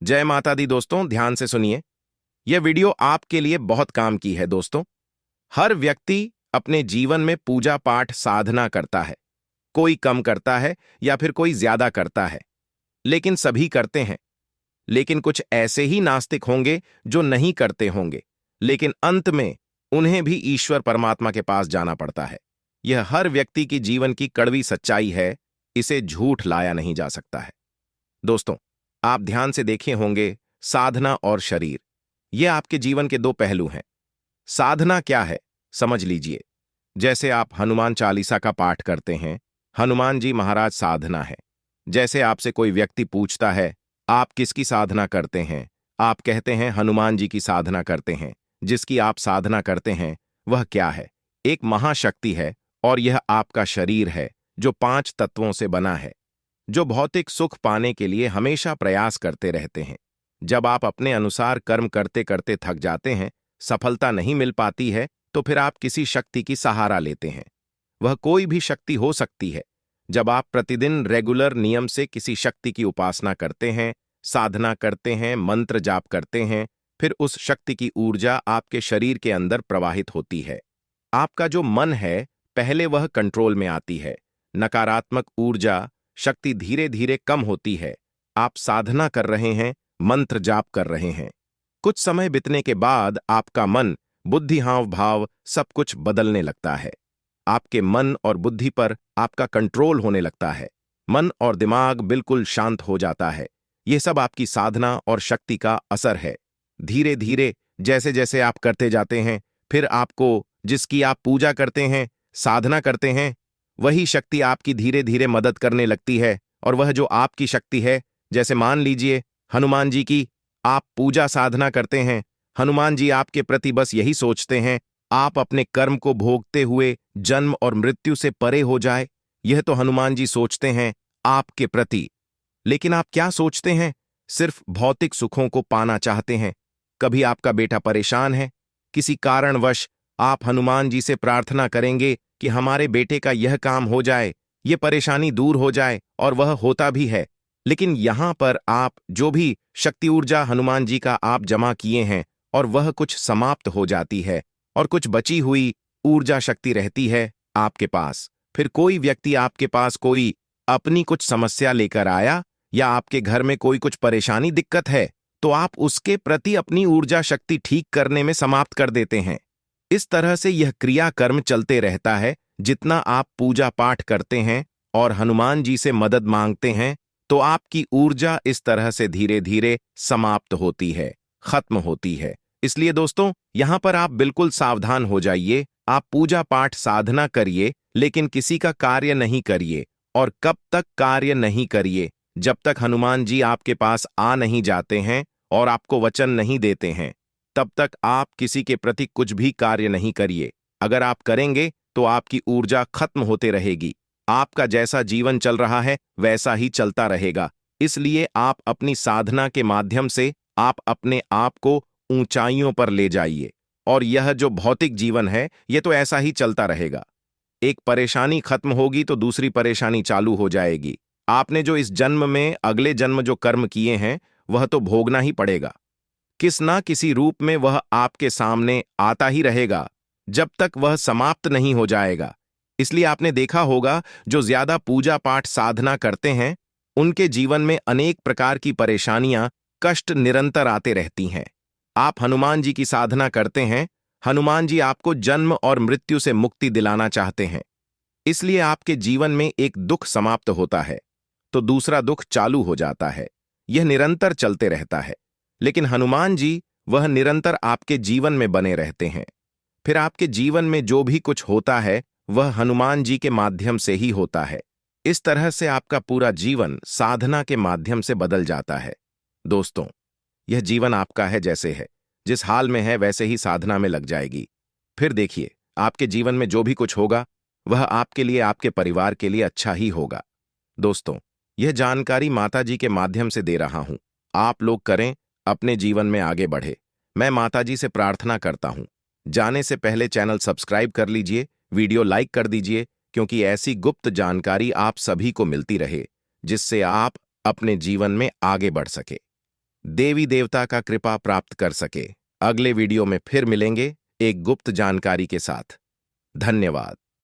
जय माता दी दोस्तों, ध्यान से सुनिए। यह वीडियो आपके लिए बहुत काम की है दोस्तों। हर व्यक्ति अपने जीवन में पूजा पाठ साधना करता है। कोई कम करता है या फिर कोई ज्यादा करता है, लेकिन सभी करते हैं। लेकिन कुछ ऐसे ही नास्तिक होंगे जो नहीं करते होंगे, लेकिन अंत में उन्हें भी ईश्वर परमात्मा के पास जाना पड़ता है। यह हर व्यक्ति की जीवन की कड़वी सच्चाई है। इसे झूठ लाया नहीं जा सकता है। दोस्तों, आप ध्यान से देखे होंगे, साधना और शरीर, ये आपके जीवन के दो पहलू हैं। साधना क्या है, समझ लीजिए। जैसे आप हनुमान चालीसा का पाठ करते हैं, हनुमान जी महाराज साधना है। जैसे आपसे कोई व्यक्ति पूछता है, आप किसकी साधना करते हैं, आप कहते हैं हनुमान जी की साधना करते हैं। जिसकी आप साधना करते हैं वह क्या है? एक महाशक्ति है, और यह आपका शरीर है जो 5 तत्वों से बना है, जो भौतिक सुख पाने के लिए हमेशा प्रयास करते रहते हैं। जब आप अपने अनुसार कर्म करते करते थक जाते हैं, सफलता नहीं मिल पाती है, तो फिर आप किसी शक्ति की सहारा लेते हैं। वह कोई भी शक्ति हो सकती है। जब आप प्रतिदिन रेगुलर नियम से किसी शक्ति की उपासना करते हैं, साधना करते हैं, मंत्र जाप करते हैं, फिर उस शक्ति की ऊर्जा आपके शरीर के अंदर प्रवाहित होती है। आपका जो मन है, पहले वह कंट्रोल में आती है। नकारात्मक ऊर्जा शक्ति धीरे धीरे कम होती है। आप साधना कर रहे हैं, मंत्र जाप कर रहे हैं। कुछ समय बीतने के बाद आपका मन, बुद्धि, हाव भाव सब कुछ बदलने लगता है। आपके मन और बुद्धि पर आपका कंट्रोल होने लगता है। मन और दिमाग बिल्कुल शांत हो जाता है। यह सब आपकी साधना और शक्ति का असर है। धीरे धीरे जैसे जैसे आप करते जाते हैं, फिर आपको जिसकी आप पूजा करते हैं, साधना करते हैं, वही शक्ति आपकी धीरे धीरे मदद करने लगती है। और वह जो आपकी शक्ति है, जैसे मान लीजिए हनुमान जी की आप पूजा साधना करते हैं। हनुमान जी आपके प्रति बस यही सोचते हैं, आप अपने कर्म को भोगते हुए जन्म और मृत्यु से परे हो जाए। यह तो हनुमान जी सोचते हैं आपके प्रति। लेकिन आप क्या सोचते हैं? सिर्फ भौतिक सुखों को पाना चाहते हैं। कभी आपका बेटा परेशान है, किसी कारणवश आप हनुमान जी से प्रार्थना करेंगे कि हमारे बेटे का यह काम हो जाए, ये परेशानी दूर हो जाए, और वह होता भी है। लेकिन यहां पर आप जो भी शक्ति ऊर्जा हनुमान जी का आप जमा किए हैं, और वह कुछ समाप्त हो जाती है, और कुछ बची हुई ऊर्जा शक्ति रहती है आपके पास। फिर कोई व्यक्ति आपके पास कोई अपनी कुछ समस्या लेकर आया, या आपके घर में कोई कुछ परेशानी दिक्कत है, तो आप उसके प्रति अपनी ऊर्जा शक्ति ठीक करने में समाप्त कर देते हैं। इस तरह से यह क्रिया कर्म चलते रहता है। जितना आप पूजा पाठ करते हैं और हनुमान जी से मदद मांगते हैं, तो आपकी ऊर्जा इस तरह से धीरे धीरे समाप्त होती है, खत्म होती है। इसलिए दोस्तों, यहां पर आप बिल्कुल सावधान हो जाइए। आप पूजा पाठ साधना करिए, लेकिन किसी का कार्य नहीं करिए। और कब तक कार्य नहीं करिए? जब तक हनुमान जी आपके पास आ नहीं जाते हैं और आपको वचन नहीं देते हैं, तब तक आप किसी के प्रति कुछ भी कार्य नहीं करिए। अगर आप करेंगे तो आपकी ऊर्जा खत्म होते रहेगी। आपका जैसा जीवन चल रहा है वैसा ही चलता रहेगा। इसलिए आप अपनी साधना के माध्यम से आप अपने आप को ऊंचाइयों पर ले जाइए। और यह जो भौतिक जीवन है, यह तो ऐसा ही चलता रहेगा। एक परेशानी खत्म होगी तो दूसरी परेशानी चालू हो जाएगी। आपने जो इस जन्म में अगले जन्म जो कर्म किए हैं, वह तो भोगना ही पड़ेगा। किस ना किसी रूप में वह आपके सामने आता ही रहेगा, जब तक वह समाप्त नहीं हो जाएगा। इसलिए आपने देखा होगा, जो ज्यादा पूजा पाठ साधना करते हैं, उनके जीवन में अनेक प्रकार की परेशानियां, कष्ट निरंतर आते रहती हैं। आप हनुमान जी की साधना करते हैं, हनुमान जी आपको जन्म और मृत्यु से मुक्ति दिलाना चाहते हैं। इसलिए आपके जीवन में एक दुख समाप्त होता है तो दूसरा दुख चालू हो जाता है। यह निरंतर चलते रहता है। लेकिन हनुमान जी वह निरंतर आपके जीवन में बने रहते हैं। फिर आपके जीवन में जो भी कुछ होता है, वह हनुमान जी के माध्यम से ही होता है। इस तरह से आपका पूरा जीवन साधना के माध्यम से बदल जाता है। दोस्तों, यह जीवन आपका है जैसे है, जिस हाल में है वैसे ही साधना में लग जाएगी। फिर देखिए, आपके जीवन में जो भी कुछ होगा, वह आपके लिए, आपके परिवार के लिए अच्छा ही होगा। दोस्तों, यह जानकारी माता जी के माध्यम से दे रहा हूं। आप लोग करें, अपने जीवन में आगे बढ़े। मैं माता जी से प्रार्थना करता हूं। जाने से पहले चैनल सब्सक्राइब कर लीजिए, वीडियो लाइक कर दीजिए, क्योंकि ऐसी गुप्त जानकारी आप सभी को मिलती रहे, जिससे आप अपने जीवन में आगे बढ़ सके। देवी देवता का कृपा प्राप्त कर सके। अगले वीडियो में फिर मिलेंगे एक गुप्त जानकारी के साथ। धन्यवाद।